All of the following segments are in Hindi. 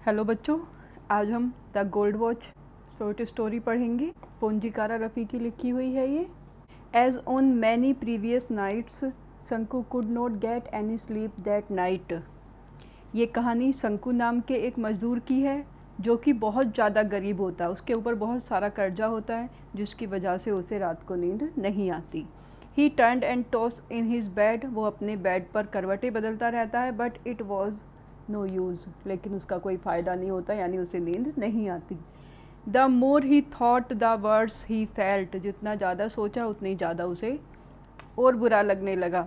हेलो बच्चों, आज हम the gold watch short story पढ़ेंगे। पोंजिकारा रफ़ी की लिखी हुई है ये। As on many previous nights Shanku could not get any sleep that night. ये कहानी शंकु नाम के एक मज़दूर की है जो कि बहुत ज़्यादा गरीब होता है। उसके ऊपर बहुत सारा कर्जा होता है जिसकी वजह से उसे रात को नींद नहीं आती। He turned and toss in his bed. वो अपने बेड पर करवटें बदलता रहता है, but it was no use. लेकिन उसका कोई फ़ायदा नहीं होता, यानी उसे नींद नहीं आती। The more he thought the words he felt. जितना ज़्यादा सोचा उतनी ज़्यादा उसे और बुरा लगने लगा।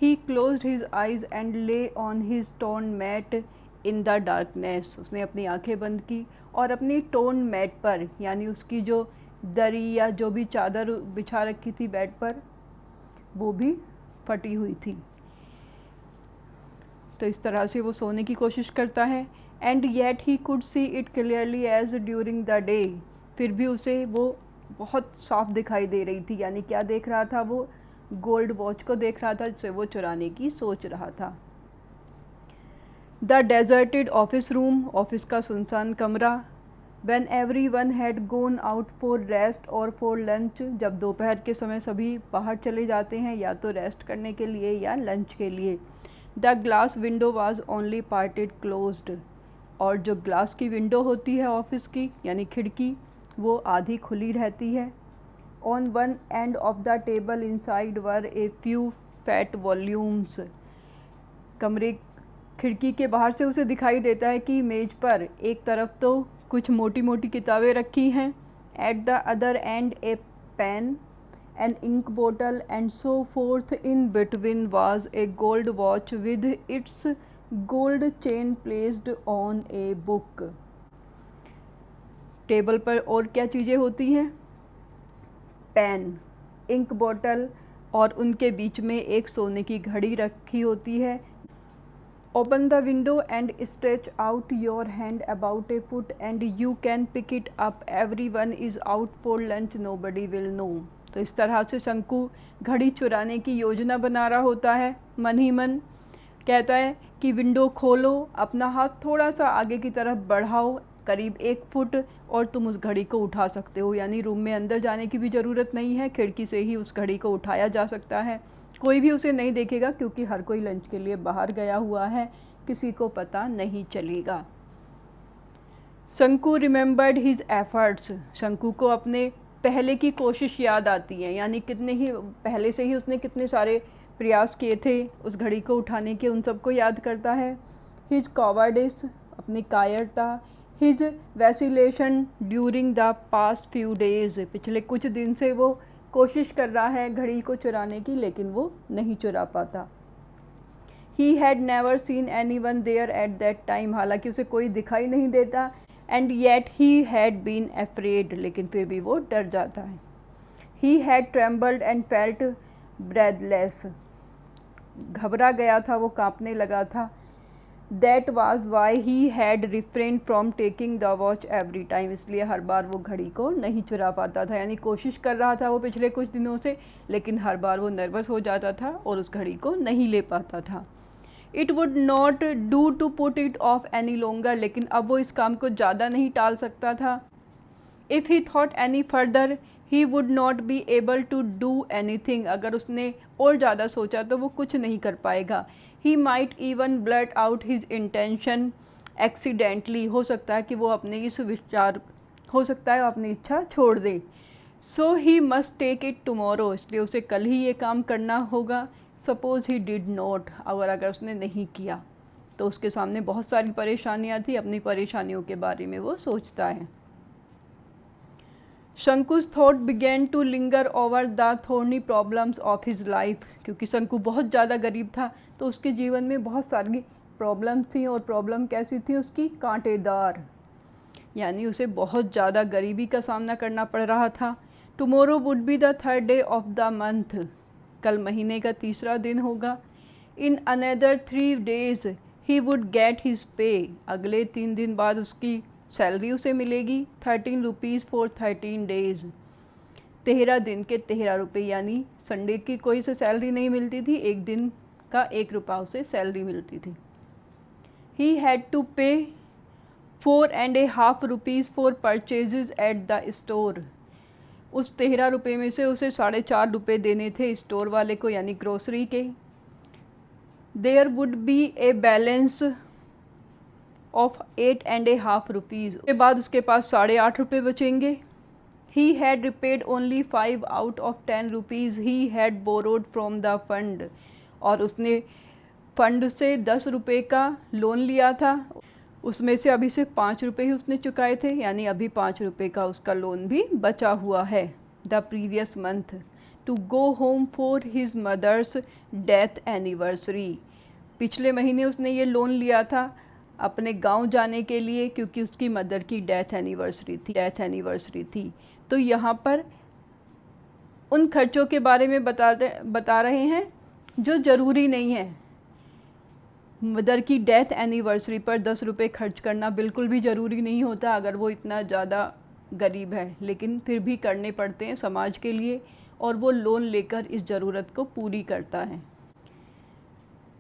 He closed his eyes and lay on his torn mat in the darkness. उसने अपनी आंखें बंद की और अपनी टोन मैट पर, यानी उसकी जो दरी या जो भी चादर बिछा रखी थी बेड पर, वो भी फटी हुई थी। तो इस तरह से वो सोने की कोशिश करता है। And yet he could see it clearly as during the day. फिर भी उसे वो बहुत साफ दिखाई दे रही थी। यानी क्या देख रहा था वो? गोल्ड वॉच को देख रहा था जिसे वो चुराने की सोच रहा था। The deserted office room. Office का सुनसान कमरा। When everyone had gone out for rest or for lunch। जब दोपहर के समय सभी बाहर चले जाते हैं, या तो रेस्ट करने के लिए या लंच के लिए। The glass window was only parted closed. और जो ग्लास की विंडो होती है ऑफिस की, यानी खिड़की, वो आधी खुली रहती है। On one end of the table inside were a few fat volumes. कमरे खिड़की के बाहर से उसे दिखाई देता है कि मेज पर एक तरफ तो कुछ मोटी मोटी किताबें रखी हैं, at the other end a pen, an ink bottle and so forth. In between was a gold watch with its gold chain placed on a book। Table पर और क्या चीज़ें होती हैं? पेन, इंक बॉटल, और उनके बीच में एक सोने की घड़ी रखी होती है। Open the window and stretch out your hand about a foot and you can pick it up. Everyone is out for lunch, nobody will know। तो इस तरह से शंकु घड़ी चुराने की योजना बना रहा होता है। मन ही मन कहता है कि विंडो खोलो, अपना हाथ थोड़ा सा आगे की तरफ बढ़ाओ, करीब 1 फुट, और तुम उस घड़ी को उठा सकते हो। यानी रूम में अंदर जाने की भी ज़रूरत नहीं है, खिड़की से ही उस घड़ी को उठाया जा सकता है। कोई भी उसे नहीं देखेगा क्योंकि हर कोई लंच के लिए बाहर गया हुआ है, किसी को पता नहीं चलेगा। शंकु रिमेंबर्ड हिज एफर्ट्स। शंकु को अपने पहले की कोशिश याद आती है, यानी कितने ही पहले से ही उसने कितने सारे प्रयास किए थे उस घड़ी को उठाने के, उन सबको याद करता है। हिज कॉवर्डिस, अपनी कायरता। His vacillation during the past few days. पिछले कुछ दिन से वो कोशिश कर रहा है घड़ी को चुराने की, लेकिन वो नहीं चुरा पाता। He had never seen any one there at that time. हालांकि उसे कोई दिखाई नहीं देता। And yet he had been afraid. लेकिन फिर भी वो डर जाता है। He had trembled and felt breathless. घबरा गया था, वो कांपने लगा था। That was why he had refrained from taking the watch every time. इसलिए हर बार वो घड़ी को नहीं चुरा पाता था। यानी कोशिश कर रहा था वो पिछले कुछ दिनों से, लेकिन हर बार वो नर्वस हो जाता था और उस घड़ी को नहीं ले पाता था। It would not do to put it off any longer. लेकिन अब वो इस काम को ज़्यादा नहीं टाल सकता था। If he thought any further he would not be able to do anything. अगर उसने और ज़्यादा सोचा तो वो कुछ नहीं कर पाएगा। He might even blurt out his intention accidentally. हो सकता है कि वो अपने इस विचार, हो सकता है वो अपनी इच्छा छोड़ दे। So he must take it tomorrow. इसलिए उसे कल ही ये काम करना होगा। सपोज ही डिड नॉट, और अगर उसने नहीं किया तो उसके सामने बहुत सारी परेशानियाँ थी। अपनी परेशानियों के बारे में वो सोचता है। शंकु's thought began to linger over the thorny problems of his life। क्योंकि शंकु बहुत ज़्यादा गरीब था तो उसके जीवन में बहुत सारी प्रॉब्लम थी। और प्रॉब्लम कैसी थी उसकी? कांटेदार। यानी उसे बहुत ज़्यादा गरीबी का सामना करना पड़ रहा था। Tomorrow would be the 3rd day of the month. कल महीने का 3रा दिन होगा। In another 3 days he would get his pay. अगले 3 दिन बाद उसकी सैलरी उसे मिलेगी। 13 रुपीज़ फॉर 13 days। 13 दिन के 13 रुपये। यानी संडे की कोई से सैलरी नहीं मिलती थी, एक दिन का 1 रुपया उसे सैलरी मिलती थी। ही हैड टू पे 4.5 rupees for purchases at the store. उस 13 रुपये में से उसे 4.5 रुपये देने थे स्टोर वाले को, यानी ग्रोसरी के। There would be a balance of 8.5 rupees. उसके बाद उसके पास 8.5 रुपये बचेंगे। He had repaid only 5 out of 10 rupees he had borrowed from the fund। और उसने फंड से 10 रुपये का लोन लिया था, उसमें से अभी सिर्फ 5 रुपये ही उसने चुकाए थे, यानी अभी 5 रुपये का उसका लोन भी बचा हुआ है। The previous month to go home for his mother's death anniversary. पिछले महीने उसने ये लोन लिया था अपने गांव जाने के लिए, क्योंकि उसकी मदर की डेथ एनिवर्सरी थी। तो यहाँ पर उन खर्चों के बारे में बता रहे हैं जो ज़रूरी नहीं है। मदर की डेथ एनिवर्सरी पर 10 रुपये खर्च करना बिल्कुल भी ज़रूरी नहीं होता अगर वो इतना ज़्यादा गरीब है, लेकिन फिर भी करने पड़ते हैं समाज के लिए, और वो लोन लेकर इस ज़रूरत को पूरी करता है।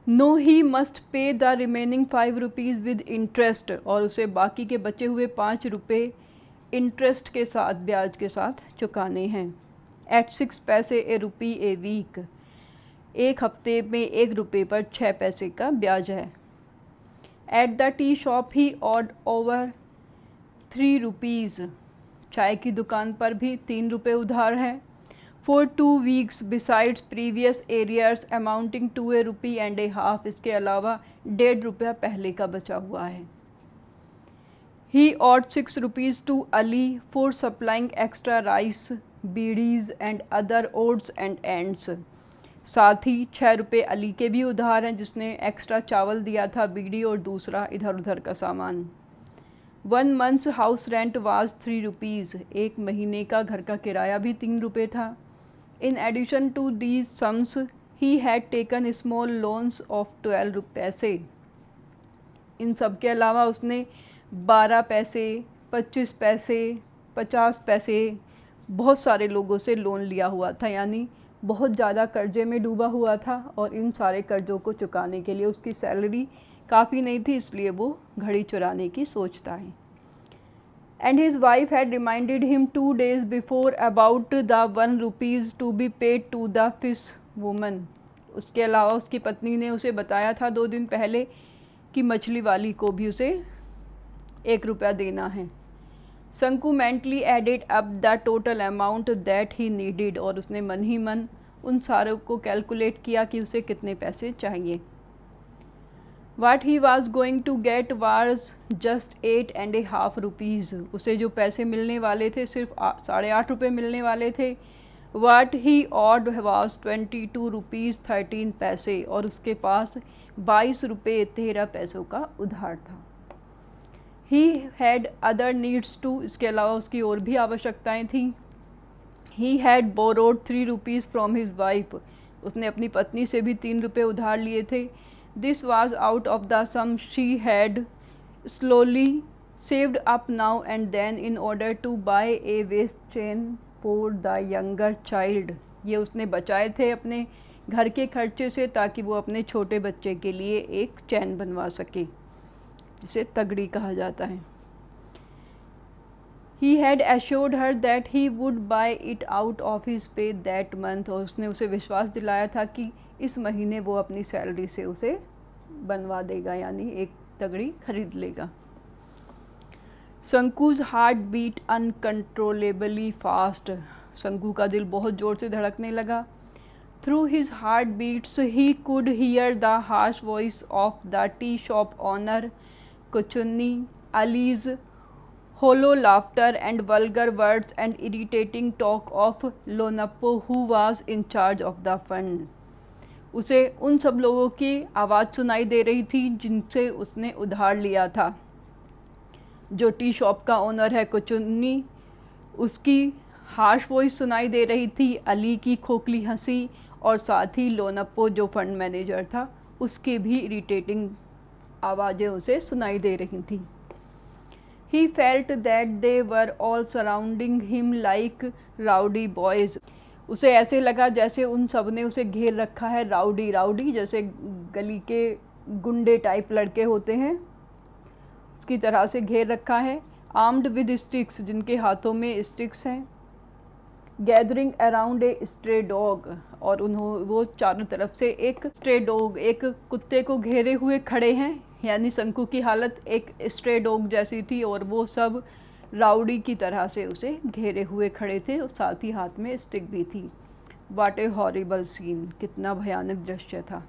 No he must pay the remaining 5 rupees with interest. और उसे बाकी के बचे हुए 5 रुपये इंटरेस्ट के साथ, ब्याज के साथ चुकाने हैं। एट 6 पैसे ए रुपी ए वीक। एक हफ्ते में 1 रुपये पर 6 पैसे का ब्याज है। At the tea shop he owed over 3 rupees. चाय की दुकान पर भी 3 रुपये उधार है। For 2 weeks besides previous arrears amounting to a rupee and a half. इसके अलावा 1.5 रुपया पहले का बचा हुआ है। He owed 6 rupees to Ali for supplying extra rice, beedies and other odds and ends। साथ ही 6 रुपये अली के भी उधार हैं, जिसने एक्स्ट्रा चावल दिया था, बीड़ी और दूसरा इधर उधर का सामान। 1 month's house rent was 3 rupees. एक महीने का घर का किराया भी 3 रुपये था। In addition to these sums he had taken small loans of 12 पैसे। इन सब के अलावा उसने 12 पैसे, 25 पैसे, 50 पैसे बहुत सारे लोगों से लोन लिया हुआ था, यानी बहुत ज़्यादा कर्जे में डूबा हुआ था। और इन सारे कर्जों को चुकाने के लिए उसकी सैलरी काफ़ी नहीं थी, इसलिए वो घड़ी चुराने की सोचता है। And his wife had reminded him 2 days before about the 1 rupees to be paid to the fish woman. उसके अलावा उसकी पत्नी ने उसे बताया था 2 दिन पहले कि मछली वाली को भी उसे 1 रुपया देना है। Shanku mentally added up the total amount that he needed. और उसने मन ही मन उन सारों को कैलकुलेट किया कि उसे कितने पैसे चाहिए। What he was going to get was just 8.5 rupees. उसे जो पैसे मिलने वाले थे सिर्फ 8.5 रुपये मिलने वाले थे। वाट ही ऑड वाज 22 रुपीज़ 13 पैसे। और उसके पास 22 रुपये 13 पैसों का उधार था। He had other needs too. इसके अलावा उसकी और भी आवश्यकताएं थीं। He had borrowed 3 rupees from his wife. उसने अपनी पत्नी से भी 3 रुपये उधार लिए थे। This was out of the sum she had slowly saved up now and then in order to buy a waist chain for the younger child. ये उसने बचाए थे अपने घर के खर्चे से, ताकि वो अपने छोटे बच्चे के लिए एक चैन बनवा सके, जिसे तगड़ी कहा जाता है। He had assured her that he would buy it out of his pay that month। और उसने उसे विश्वास दिलाया था कि इस महीने वो अपनी सैलरी से उसे बनवा देगा, यानी एक तगड़ी खरीद लेगा। शंकु's हार्ट बीट अनकंट्रोलेबली फास्ट। शंकु का दिल बहुत ज़ोर से धड़कने लगा। Through his heartbeats he could hear the harsh voice of the tea shop owner Kuchunni, Ali's hollow laughter and vulgar words and irritating talk of Lonappo who was in charge of the fund। उसे उन सब लोगों की आवाज़ सुनाई दे रही थी जिनसे उसने उधार लिया था। जो टी शॉप का ओनर है कुचुन्नी, उसकी हार्श वॉइस सुनाई दे रही थी, अली की खोखली हंसी, और साथ ही लोनप्पो जो फंड मैनेजर था उसकी भी इरिटेटिंग आवाज़ें उसे सुनाई दे रही थी। He felt that they were all surrounding him like rowdy boys। उसे ऐसे लगा जैसे उन सब ने उसे घेर रखा है। राउडी जैसे गली के गुंडे टाइप लड़के होते हैं। की तरह से घेर रखा है। आर्म्ड विद स्टिक्स, जिनके हाथों में स्टिक्स हैं। Gathering around a stray dog, और वो चारों तरफ से एक स्ट्रे डॉग, एक कुत्ते को घेरे हुए खड़े हैं। यानी शंकु की हालत एक स्ट्रे डॉग जैसी थी और वो सब राउडी की तरह से उसे घेरे हुए खड़े थे और साथ ही हाथ में स्टिक भी थी। व्हाट ए हॉरिबल सीन, कितना भयानक दृश्य था।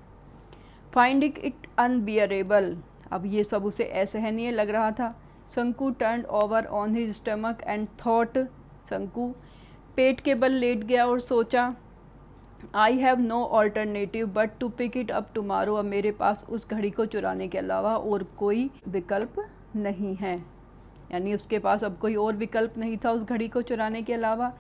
फाइंडिंग इट अनबियरेबल, अब ये सब उसे असहनीय लग रहा था। Shanku turned over on his stomach and thought, Shanku पेट के बल लेट गया और सोचा, I have no alternative but to pick it up tomorrow, अब मेरे पास उस घड़ी को चुराने के अलावा और कोई विकल्प नहीं है। यानी उसके पास अब कोई और विकल्प नहीं था उस घड़ी को चुराने के अलावा।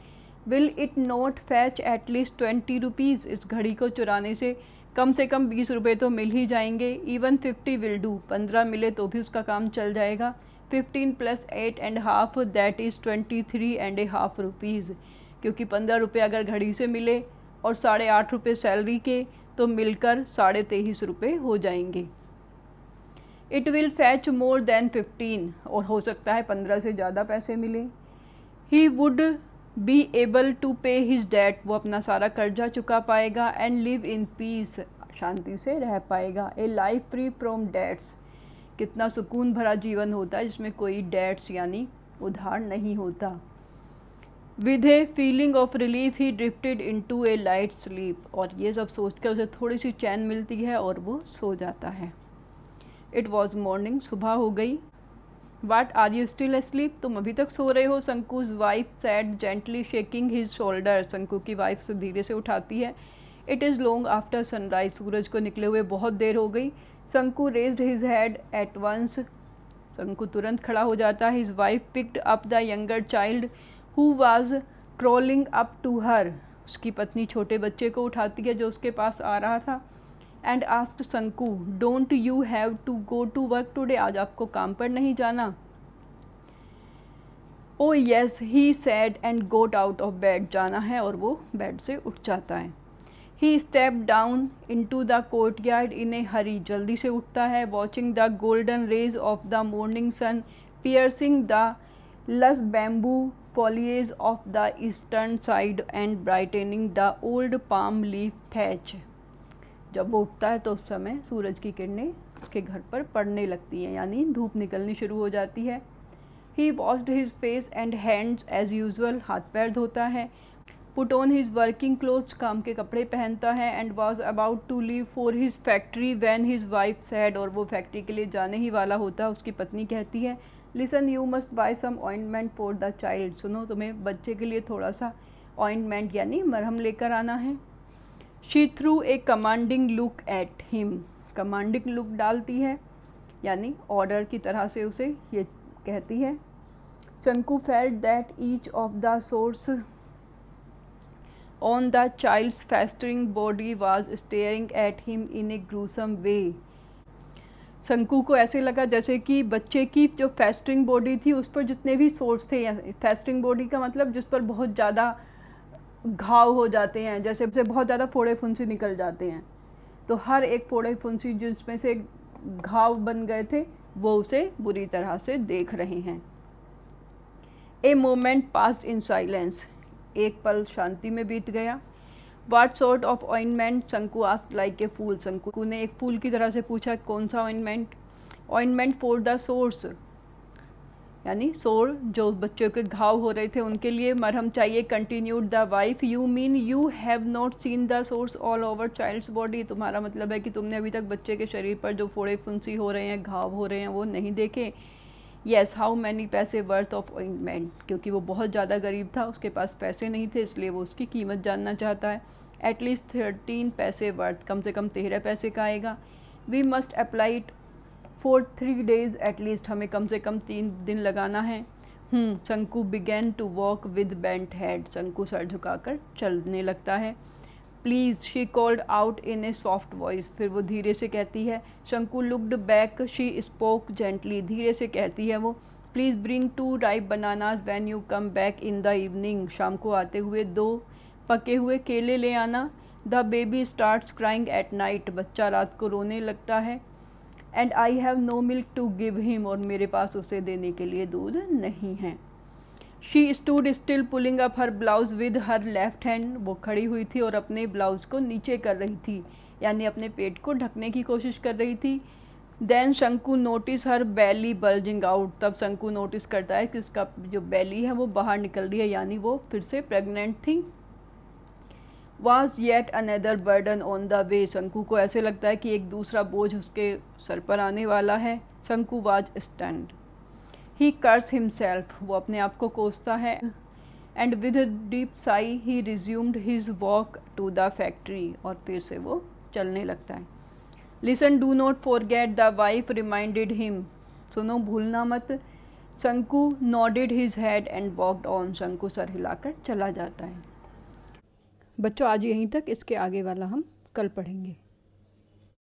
Will it not fetch at least 20 rupees, इस घड़ी को चुराने से कम 20 रुपये तो मिल ही जाएंगे। इवन 50 विल डू, 15 मिले तो भी उसका काम चल जाएगा। 15 + 8.5 दैट इज़ 23.5 रुपीज़, क्योंकि 15 रुपये अगर घड़ी से मिले और 8.5 रुपये सैलरी के, तो मिलकर 23.5 रुपये हो जाएंगे। It will fetch more than 15, और हो सकता है 15 से ज़्यादा पैसे मिले। He would be able to pay his debt, वो अपना सारा कर्जा चुका पाएगा। एंड लिव इन पीस, शांति से रह पाएगा। A life free from debts, कितना सुकून भरा जीवन होता है जिसमें कोई डेट्स यानी उधार नहीं होता। With a feeling of relief he drifted into A light sleep, और ये सब सोचकर उसे थोड़ी सी चैन मिलती है और वो सो जाता है। इट वॉज मॉर्निंग, सुबह हो गई। What are you still asleep, तुम अभी तक सो रहे हो? Shanku's wife said gently shaking his shoulder, Shanku की वाइफ से धीरे से उठाती है। It is long after sunrise, सूरज को निकले हुए बहुत देर हो गई। Shanku raised his head at once, Shanku तुरंत खड़ा हो जाता है। His wife picked up the younger child who was crawling up to her, उसकी पत्नी छोटे बच्चे को उठाती है जो उसके पास आ रहा था। And asked Shanku, don't you have to go to work today, आज आपको काम पर नहीं जाना? Oh yes he said and got out of bed, जाना है और वो बेड से उठ जाता है। He step down into the courtyard in a hurry, जल्दी से उठता है। Watching the golden rays of the morning sun piercing the lush bamboo foliage of the eastern side and brightening the old palm leaf thatch, जब वो उठता है तो उस समय सूरज की किरणें उसके घर पर पड़ने लगती हैं, यानी धूप निकलनी शुरू हो जाती है। He washed his face and hands as usual, हाथ पैर धोता है। Put on his working clothes, काम के कपड़े पहनता है। And was about to leave for his factory when his wife said, और वो फैक्ट्री के लिए जाने ही वाला होता है, उसकी पत्नी कहती है, listen you must buy some ointment for the child, सुनो तुम्हें बच्चे के लिए थोड़ा सा ऑइंटमेंट यानी मरहम लेकर आना है। She through a commanding look at him, commanding look डालती है यानी ऑर्डर की तरह से उसे ये कहती है। Shanku felt that each of the sores on the child's festering body was staring at him in a gruesome way, Shanku को ऐसे लगा जैसे कि बच्चे की जो फेस्टरिंग बॉडी थी उस पर जितने भी सोर्स थे, फेस्टरिंग बॉडी का मतलब जिस पर बहुत ज़्यादा घाव हो जाते हैं, जैसे बहुत ज़्यादा फोड़े फुंसी निकल जाते हैं, तो हर एक फोड़े फुंसी जिसमें से घाव बन गए थे वो उसे बुरी तरह से देख रहे हैं। A moment passed in silence, एक पल शांति में बीत गया। What sort of ointment? शंकु asked like a fool, शंकु ने एक फूल की तरह से पूछा, कौन सा ointment? Ointment for the source, यानी सोर जो बच्चों के घाव हो रहे थे उनके लिए मरहम चाहिए। Continued the wife, you mean you have not seen the sores all over child's body, तुम्हारा मतलब है कि तुमने अभी तक बच्चे के शरीर पर जो फोड़े फुंसी हो रहे हैं, घाव हो रहे हैं, वो नहीं देखे। येस, हाउ मैनी पैसे वर्थ ऑफ ऑइंटमेंट, क्योंकि वो बहुत ज़्यादा गरीब था, उसके पास पैसे नहीं थे, इसलिए वो उसकी कीमत जानना चाहता है। एटलीस्ट 13 पैसे वर्थ, कम से कम 13 पैसे का आएगा। We must apply it for 3 days at least, हमें कम से कम 3 दिन लगाना है। Shanku began to walk with bent head, Shanku सर झुकाकर चलने लगता है। Please, she called out in a soft voice, फिर वो धीरे से कहती है। Shanku looked back, she spoke gently, धीरे से कहती है वो। Please bring 2 ripe bananas when you come back in the evening, शाम को आते हुए 2 पके हुए केले ले आना। The baby starts crying at night, बच्चा रात को रोने लगता है। And I have no milk to give him, और मेरे पास उसे देने के लिए दूध नहीं है। She stood still pulling up her blouse with her left hand, वो खड़ी हुई थी और अपने ब्लाउज को नीचे कर रही थी, यानी अपने पेट को ढकने की कोशिश कर रही थी। देन शंकु नोटिस हर बैली बल्जिंग आउट, तब शंकु नोटिस करता है कि उसका जो बैली है वो बाहर निकल रही है, यानी वो फिर से प्रेग्नेंट थी। Was yet another burden on the way, शंकु को ऐसे लगता है कि एक दूसरा बोझ उसके सर पर आने वाला है। शंकु was stunned. He cursed himself, वो अपने आप को कोसता है। And with a deep sigh he resumed his walk to the factory, और फिर से वो चलने लगता है। Listen, do not forget, the wife reminded him, सुनो भूलना मत। शंकु nodded his head and walked on, शंकु सर हिलाकर चला जाता है। बच्चों आज यहीं तक, इसके आगे वाला हम कल पढ़ेंगे।